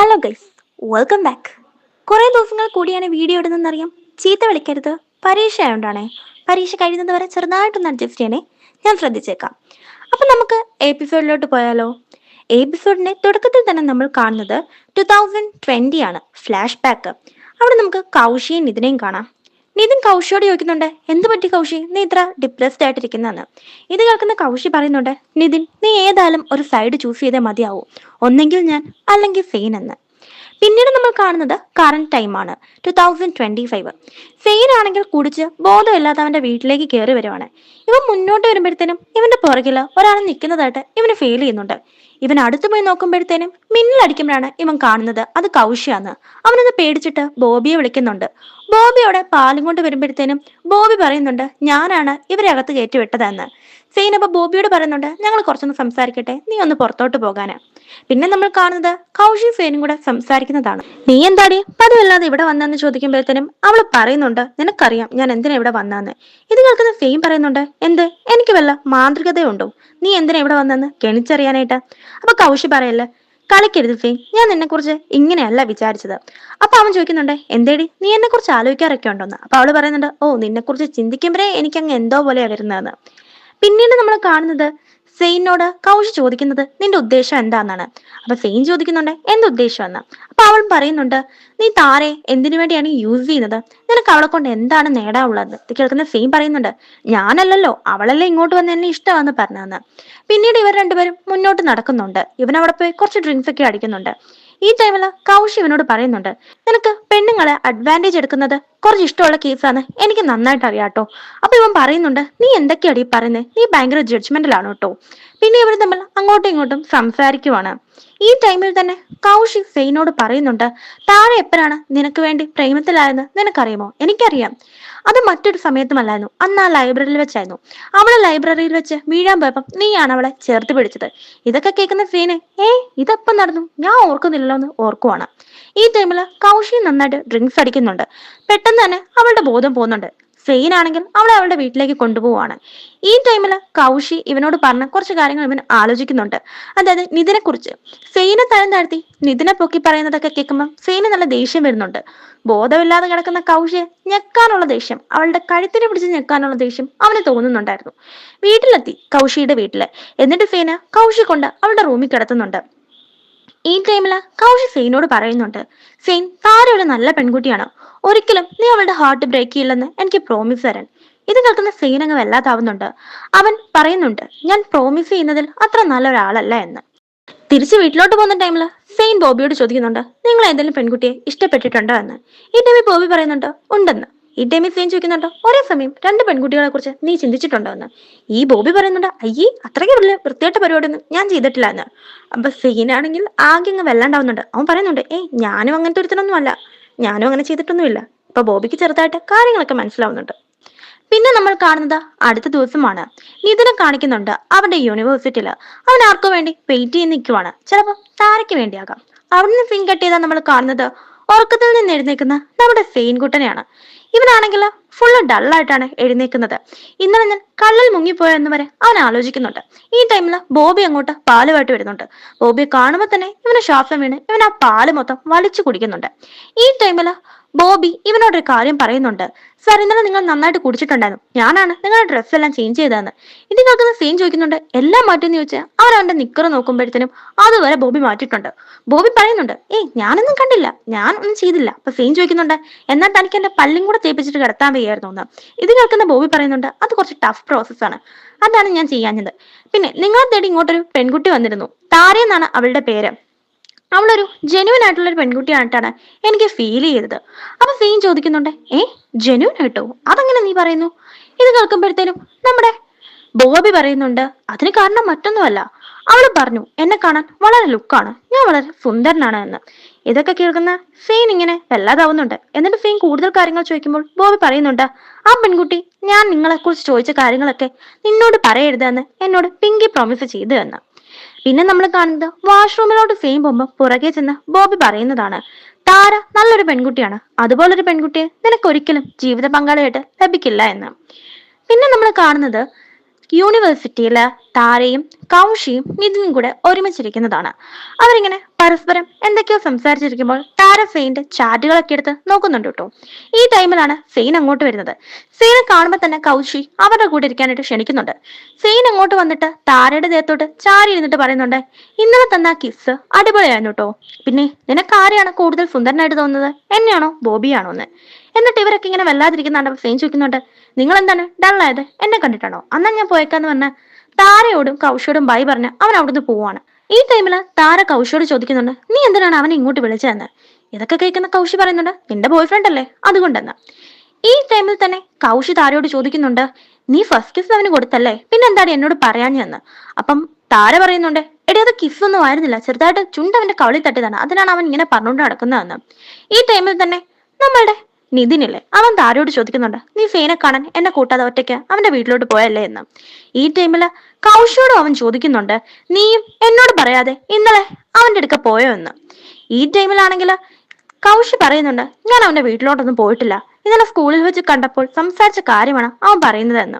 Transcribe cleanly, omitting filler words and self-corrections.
Hello guys, welcome back. കുറേ ദിവസങ്ങൾ കൂടിയാണ് വീഡിയോ ഇടുന്നതെന്നറിയാം. ചീത്ത വിളിക്കരുത്, പരീക്ഷ ആയതുകൊണ്ടാണേ. പരീക്ഷ കഴിയുന്നത് വരെ ചെറുതായിട്ടൊന്ന് അഡ്ജസ്റ്റ് ചെയ്യണേ, ഞാൻ ശ്രദ്ധിച്ചേക്കാം. അപ്പം നമുക്ക് എപ്പിസോഡിലോട്ട് പോയാലോ? എപ്പിസോഡിന്റെ തുടക്കത്തിൽ തന്നെ നമ്മൾ കാണുന്നത് 2020 ആണ്, ഫ്ലാഷ് ബാക്ക്. അവിടെ നമുക്ക് കൗശിയും നിതിനെയും കാണാം. നിതിൻ കൗശിയോട് ചോദിക്കുന്നുണ്ട്, എന്ത് പറ്റി കൗശി, നീ ഇത്ര ഡിപ്രസ്ഡ് ആയിട്ടിരിക്കുന്നതെന്ന്. ഇത് കേൾക്കുന്ന കൗശി പറയുന്നുണ്ട്, നിതിൻ നീ ഏതായാലും ഒരു സൈഡ് ചൂസ് ചെയ്തേ മതിയാവൂ, ഒന്നെങ്കിൽ ഞാൻ അല്ലെങ്കിൽ സെയിൻ എന്ന്. പിന്നീട് നമ്മൾ കാണുന്നത് കറന്റ് ടൈമാണ്, 2025. സെയിൻ ആണെങ്കിൽ കുടിച്ച് ബോധമില്ലാതെ അവന്റെ വീട്ടിലേക്ക് കയറി വരുവാണ്. ഇവൻ മുന്നോട്ട് വരുമ്പോഴത്തേനും ഇവന്റെ പുറകില് ഒരാൾ നിൽക്കുന്നതായിട്ട് ഇവന് ഫീൽ ചെയ്യുന്നുണ്ട്. ഇവൻ അടുത്തു പോയി നോക്കുമ്പോഴത്തേനും മിന്നലടിക്കുമ്പോഴാണ് ഇവൻ കാണുന്നത് അത് കൗശിയാന്ന്. അവനത് പേടിച്ചിട്ട് ബോബിയെ വിളിക്കുന്നുണ്ട്. ബോബിയോടെ പാലും കൊണ്ട് വരുമ്പോഴത്തേനും ബോബി പറയുന്നുണ്ട്, ഞാനാണ് ഇവരെ അകത്ത് കയറ്റി വിട്ടതെന്ന്. സെയിൻ അപ്പൊ ബോബിയോട് പറയുന്നുണ്ട്, ഞങ്ങൾ കുറച്ചൊന്ന് സംസാരിക്കട്ടെ, നീ ഒന്ന് പുറത്തോട്ട് പോകാന്. പിന്നെ നമ്മൾ കാണുന്നത് കൗശി സെയിനും കൂടെ സംസാരിക്കുന്നതാണ്. നീ എന്താടി പതിവല്ലാതെ ഇവിടെ വന്നെന്ന് ചോദിക്കുമ്പോഴത്തേനും അവള് പറയുന്നുണ്ട്, നിനക്കറിയാം ഞാൻ എന്തിനാ ഇവിടെ വന്നെന്ന്. ഇത് കേൾക്കുന്ന സെയിം പറയുന്നുണ്ട്, എന്ത്, എനിക്ക് വല്ല മാന്ത്രികതയുണ്ടോ, നീ എന്തിനാ ഇവിടെ വന്നെന്ന് കെണിച്ചറിയാനായിട്ട്. അപ്പൊ കൗശി പറയല്ലേ, കളിക്കരുത് സെയിൻ, ഞാൻ നിന്നെ കുറിച്ച് ഇങ്ങനെയല്ല വിചാരിച്ചത്. അപ്പൊ അവൻ ചോദിക്കുന്നുണ്ട്, എന്തേടി നീ എന്നെ കുറിച്ച് ആലോചിക്കാറൊക്കെ ഉണ്ടോന്ന്. അപ്പൊ അവള് പറയുന്നുണ്ട്, ഓ നിന്നെ കുറിച്ച് ചിന്തിക്കുമ്പോഴേ എനിക്ക് അങ്ങ് എന്തോ പോലെയാ വരുന്നതെന്ന്. പിന്നീട് നമ്മൾ കാണുന്നത് സെയിനോട് കൗശി ചോദിക്കുന്നത്, നിന്റെ ഉദ്ദേശം എന്താന്നാണ്. അപ്പൊ സെയിൻ ചോദിക്കുന്നുണ്ട്, എന്ത് ഉദ്ദേശം എന്ന്. അപ്പൊ അവൾ പറയുന്നുണ്ട്, നീ താരെ എന്തിനു വേണ്ടിയാണ് യൂസ് ചെയ്യുന്നത്, നിനക്ക് അവളെ കൊണ്ട് എന്താണ് നേടാനുള്ളത്. ഇത് കേൾക്കുന്ന സെയിൻ പറയുന്നുണ്ട്, ഞാനല്ലല്ലോ, അവളല്ലേ ഇങ്ങോട്ട് വന്ന് എന്നെ ഇഷ്ടമാണെന്ന് പറഞ്ഞതെന്ന്. പിന്നീട് ഇവർ രണ്ടുപേരും മുന്നോട്ട് നടക്കുന്നുണ്ട്. ഇവൻ അവിടെ പോയി കുറച്ച് ഡ്രിങ്ക്സ് ഒക്കെ അടിക്കുന്നുണ്ട്. ഈ ടൈമില് കൗശി ഇവനോട് പറയുന്നുണ്ട്, നിനക്ക് പെണ്ണുങ്ങളെ അഡ്വാൻറ്റേജ് എടുക്കുന്നത് കുറച്ച് ഇഷ്ടമുള്ള കേസാണ്, എനിക്ക് നന്നായിട്ട് അറിയാട്ടോ. അപ്പൊ ഇവൻ പറയുന്നുണ്ട്, നീ എന്തൊക്കെയാടി പറയുന്നത്, നീ ഭയങ്കര ജഡ്ജ്മെന്റലാണ് കേട്ടോ. പിന്നെ ഇവർ തമ്മിൽ അങ്ങോട്ടും ഇങ്ങോട്ടും സംസാരിക്കുവാണ്. ഈ ടൈമിൽ തന്നെ കൗശി സെയിനോട് പറയുന്നുണ്ട്, താഴെ എപ്പോഴാണ് നിനക്ക് വേണ്ടി പ്രേമത്തിലായെന്ന് നിനക്കറിയുമോ. എനിക്കറിയാം, അത് മറ്റൊരു സമയത്തുമല്ലായിരുന്നു, അന്ന് ആ ലൈബ്രറിയിൽ വെച്ചായിരുന്നു. അവളെ ലൈബ്രറിയിൽ വെച്ച് വീഴാൻ പോയപ്പം നീയാണ് അവളെ ചേർത്ത് പിടിച്ചത്. ഇതൊക്കെ കേൾക്കുന്ന സെയിന്, ഇതെപ്പം നടന്നു, ഞാൻ ഓർക്കുന്നില്ലല്ലോ എന്ന് ഓർക്കുവാണ്. ഈ ടൈമില് കൗശി നന്നായിട്ട് ഡ്രിങ്ക്സ് അടിക്കുന്നുണ്ട്. പെട്ടെന്ന് തന്നെ അവളുടെ ബോധം പോകുന്നുണ്ട്. സെയിൻ ആണെങ്കിൽ അവളെ അവളുടെ വീട്ടിലേക്ക് കൊണ്ടുപോവാണ്. ഈ ടൈമില് കൗശി ഇവനോട് പറഞ്ഞ കുറച്ച് കാര്യങ്ങൾ ഇവൻ ആലോചിക്കുന്നുണ്ട്. അതായത് നിതിനെ കുറിച്ച്. സെയിനെ തരം താഴ്ത്തി നിതിനെ പൊക്കി പറയുന്നതൊക്കെ കേൾക്കുമ്പോൾ സെയിന് നല്ല ദേഷ്യം വരുന്നുണ്ട്. ബോധമില്ലാതെ കിടക്കുന്ന കൗശിയെ ഞെക്കാനുള്ള ദേഷ്യം, അവളുടെ കഴുത്തിനെ പിടിച്ച് ഞെക്കാനുള്ള ദേഷ്യം അവന് തോന്നുന്നുണ്ടായിരുന്നു. വീട്ടിലെത്തി കൗശിയുടെ വീട്ടില്. എന്നിട്ട് സെയിന് കൗശി കൊണ്ട് അവളുടെ റൂമിൽ കിടത്തുന്നുണ്ട്. ഈ ടൈമില് കൗശി സെയിനോട് പറയുന്നുണ്ട്, സെയിൻ താര ഒരു നല്ല പെൺകുട്ടിയാണ്, ഒരിക്കലും നീ അവളുടെ ഹാർട്ട് ബ്രേക്ക് ചെയ്യില്ലെന്ന് എനിക്ക് പ്രോമിസ് തരാൻ. ഇത് കേൾക്കുന്ന സെയിൻ അങ്ങ് വല്ലാതാവുന്നുണ്ട്. അവൻ പറയുന്നുണ്ട്, ഞാൻ പ്രോമിസ് ചെയ്യുന്നതിൽ അത്ര നല്ല ഒരാളല്ല എന്ന്. തിരിച്ച് വീട്ടിലോട്ട് പോകുന്ന ടൈമില് സെയിൻ ബോബിയോട് ചോദിക്കുന്നുണ്ട്, നിങ്ങൾ ഏതെങ്കിലും പെൺകുട്ടിയെ ഇഷ്ടപ്പെട്ടിട്ടുണ്ടോ എന്ന്. ഈ ടൈമിൽ ബോബി പറയുന്നുണ്ട്, ഉണ്ടെന്ന്. ഈ ടൈമിൽ സെയിൻ ചോദിക്കുന്നുണ്ട്, ഒരേ സമയം രണ്ട് പെൺകുട്ടികളെ കുറിച്ച് നീ ചിന്തിച്ചിട്ടുണ്ടോ എന്ന്. ഈ ബോബി പറയുന്നുണ്ട്, അയ്യേ അത്രയ്ക്ക് വലിയ വൃത്തിയായിട്ട പരിപാടിയൊന്നും ഞാൻ ചെയ്തിട്ടില്ല എന്ന്. അപ്പൊ സെയിൻ ആണെങ്കിൽ ആകെ അങ്ങ് വെല്ലാണ്ടാവുന്നുണ്ട്. അവൻ പറയുന്നുണ്ട്, ഞാനും അങ്ങനത്തെ ഒരുത്തനൊന്നും അല്ല, ഞാനും അങ്ങനെ ചെയ്തിട്ടൊന്നുമില്ല. ഇപ്പൊ ബോബിക്ക് ചെറുതായിട്ട് കാര്യങ്ങളൊക്കെ മനസ്സിലാവുന്നുണ്ട്. പിന്നെ നമ്മൾ കാണുന്നത് അടുത്ത ദിവസമാണ്. നിതിനെ കാണിക്കുന്നുണ്ട് അവന്റെ യൂണിവേഴ്സിറ്റിയില്. അവൻ ആർക്കോ വേണ്ടി വെയിറ്റ് ചെയ്ത് നിൽക്കുവാണ്. ചിലപ്പോ താരയ്ക്ക് വേണ്ടിയാകാം. അവിടുന്ന് സീൻ കട്ട് ചെയ്താൽ നമ്മൾ കാണുന്നത് ഉറക്കത്തിൽ നിന്ന് എഴുന്നേൽക്കുന്ന നമ്മുടെ സെയിൻകുട്ടനെയാണ്. ഇവനാണെങ്കിൽ ഫുള്ള് ഡള്ളായിട്ടാണ് എഴുന്നേക്കുന്നത്. ഇന്നലെ ഞാൻ കള്ളിൽ മുങ്ങിപ്പോയെന്ന് വരെ അവൻ ആലോചിക്കുന്നുണ്ട്. ഈ ടൈമിൽ ബോബി അങ്ങോട്ട് പാലുമായിട്ട് വരുന്നുണ്ട്. ബോബിയെ കാണുമ്പോൾ തന്നെ ഇവന് ശ്വാസം വീണ് ഇവൻ ആ പാല് മൊത്തം വലിച്ചു കുടിക്കുന്നുണ്ട്. ഈ ടൈമിൽ ബോബി ഇവനോടൊരു കാര്യം പറയുന്നുണ്ട്, സാർ ഇന്നലെ നിങ്ങൾ നന്നായിട്ട് കുടിച്ചിട്ടുണ്ടായിരുന്നു, ഞാനാണ് നിങ്ങളുടെ ഡ്രസ്സ് എല്ലാം ചേഞ്ച് ചെയ്തതെന്ന്. ഇത് കേൾക്കുന്ന സീൻ ചോദിക്കുന്നുണ്ട്, എല്ലാം മാറ്റിയെന്ന് ചോദിച്ചാൽ അവൻ അവന്റെ നിക്കറ് നോക്കുമ്പോഴത്തേനും അതുവരെ ബോബി മാറ്റിയിട്ടുണ്ട്. ബോബി പറയുന്നുണ്ട്, ഞാനൊന്നും കണ്ടില്ല, ഞാൻ ഒന്നും ചെയ്തില്ല. അപ്പൊ സീൻ ചോദിക്കുന്നുണ്ട്, എന്നാൽ തനിക്ക് എന്റെ പല്ലും കൂടെ തേപ്പിച്ചിട്ട് കിടത്താൻ വയ്യായിരുന്നു എന്ന്. ഇത് കേൾക്കുന്ന ബോബി പറയുന്നുണ്ട്, അത് കുറച്ച് ടഫ് പ്രോസസ്സാണ്, അതാണ് ഞാൻ ചെയ്യാഞ്ഞത്. പിന്നെ നിങ്ങളെ തേടി ഇങ്ങോട്ടൊരു പെൺകുട്ടി വന്നിരുന്നു, താരയെന്നാണ് അവളുടെ പേര്. അവളൊരു ജെന്യൂൻ ആയിട്ടുള്ള ഒരു പെൺകുട്ടിയായിട്ടാണ് എനിക്ക് ഫീൽ ചെയ്തത്. അപ്പൊ സീൻ ചോദിക്കുന്നുണ്ട്, ജെന്യൂൻ ആയിട്ടോ, അതെങ്ങനെ നീ പറയുന്നു. ഇത് കേൾക്കുമ്പോഴത്തേനും നമ്മുടെ ബോബി പറയുന്നുണ്ട്, അതിന് കാരണം മറ്റൊന്നുമല്ല, അവള് പറഞ്ഞു എന്നെ കാണാൻ വളരെ ലുക്കാണ്, ഞാൻ വളരെ സുന്ദരനാണ് എന്ന്. ഇതൊക്കെ കേൾക്കുന്ന സീൻ ഇങ്ങനെ വല്ലാതാവുന്നുണ്ട്. എന്നിട്ട് സീൻ കൂടുതൽ കാര്യങ്ങൾ ചോദിക്കുമ്പോൾ ബോബി പറയുന്നുണ്ട്, ആ പെൺകുട്ടി ഞാൻ നിങ്ങളെ കുറിച്ച് ചോദിച്ച കാര്യങ്ങളൊക്കെ നിന്നോട് പറയരുതെന്ന് എന്നോട് പിങ്കി പ്രോമിസ് ചെയ്തു എന്ന്. പിന്നെ നമ്മൾ കാണുന്നത് വാഷ്റൂമിലോട്ട് സെയിം പോകുമ്പോൾ പുറകെ ചെന്ന് ബോബി പറയുന്നതാണ്, താര നല്ലൊരു പെൺകുട്ടിയാണ്, അതുപോലൊരു പെൺകുട്ടിയെ നിനക്ക് ഒരിക്കലും ജീവിത പങ്കാളിയായിട്ട് ലഭിക്കില്ല എന്ന്. പിന്നെ നമ്മൾ കാണുന്നത് യൂണിവേഴ്സിറ്റിയില് താരയും കൗശിയും നിതിനും കൂടെ ഒരുമിച്ചിരിക്കുന്നതാണ്. അവരിങ്ങനെ പരസ്പരം എന്തൊക്കെയോ സംസാരിച്ചിരിക്കുമ്പോൾ താര ഫെയിന്റെ ചാറ്റുകളൊക്കെ എടുത്ത് നോക്കുന്നുണ്ട് കേട്ടോ. ഈ ടൈമിലാണ് സെയിൻ അങ്ങോട്ട് വരുന്നത്. സെയിനെ കാണുമ്പോൾ തന്നെ കൗശി അവരുടെ കൂടെ ഇരിക്കാനായിട്ട് ക്ഷണിക്കുന്നുണ്ട്. സെയിൻ അങ്ങോട്ട് വന്നിട്ട് താരയുടെ ദേഹത്തോട്ട് ചാരി ഇരുന്നിട്ട് പറയുന്നുണ്ട്, ഇന്നലെ തന്ന കിസ് അടിപൊളിയായിരുന്നു കേട്ടോ. പിന്നെ നിനക്ക് ആരെയാണ് കൂടുതൽ സുന്ദരനായിട്ട് തോന്നുന്നത്, എന്നെയാണോ ബോബിയാണോ എന്ന്. എന്നിട്ട് ഇവരൊക്കെ ഇങ്ങനെ വല്ലാതിരിക്കുന്നുണ്ട്. സെയിൻ ചോദിക്കുന്നുണ്ട്, നിങ്ങൾ എന്താണ് ഡള്ളായത്, എന്നെ കണ്ടിട്ടാണോ? അന്നാ ഞാൻ പോയേക്കാന്ന് പറഞ്ഞ താരയോടും കൗശിയോടും ബൈ പറഞ്ഞ് അവൻ അവിടുന്ന് പോവാണ്. ഈ ടൈമില് താര കൗശിയോട് ചോദിക്കുന്നുണ്ട്, നീ എന്തിനാണ് അവനെ ഇങ്ങോട്ട് വിളിച്ചതെന്ന്. ഇതൊക്കെ കേൾക്കുന്ന കൗശി പറയുന്നുണ്ട്, നിന്റെ ബോയ് ഫ്രണ്ട് അല്ലേ അതുകൊണ്ടെന്ന്. ഈ ടൈമിൽ തന്നെ കൗശി താരയോട് ചോദിക്കുന്നുണ്ട്, നീ ഫസ്റ്റ് കിസ് അവന് കൊടുത്തല്ലേ, പിന്നെ എന്താണ് എന്നോട് പറയാഞ്ഞെന്ന്. അപ്പം താര പറയുന്നുണ്ട്, എടി അത് കിസ് ഒന്നും ആയിരുന്നില്ല, ചെറുതായിട്ട് ചുണ്ട് അവന്റെ കവളി തട്ടിയതാണ്, അതിനാണ് അവൻ ഇങ്ങനെ പറഞ്ഞുകൊണ്ട് നടക്കുന്നതെന്ന്. ഈ ടൈമിൽ തന്നെ നമ്മളുടെ നിതിനില്ലേ, അവൻ താരയോട് ചോദിക്കുന്നുണ്ട്, നീ ഫെയിനെ കാണാൻ എന്നെ കൂട്ടാതെ ഒറ്റയ്ക്ക് അവന്റെ വീട്ടിലോട്ട് പോയല്ലേ എന്ന്. ഈ ടൈമില് കൗശിയോടും അവൻ ചോദിക്കുന്നുണ്ട്, നീയും എന്നോട് പറയാതെ ഇന്നലെ അവന്റെ അടുക്ക പോയോ എന്ന്. ഈ ടൈമിലാണെങ്കിൽ കൗശി പറയുന്നുണ്ട്, ഞാൻ അവന്റെ വീട്ടിലോട്ടൊന്നും പോയിട്ടില്ല, ഇന്നലെ സ്കൂളിൽ വെച്ച് കണ്ടപ്പോൾ സംസാരിച്ച കാര്യമാണ് അവൻ പറയുന്നതെന്ന്.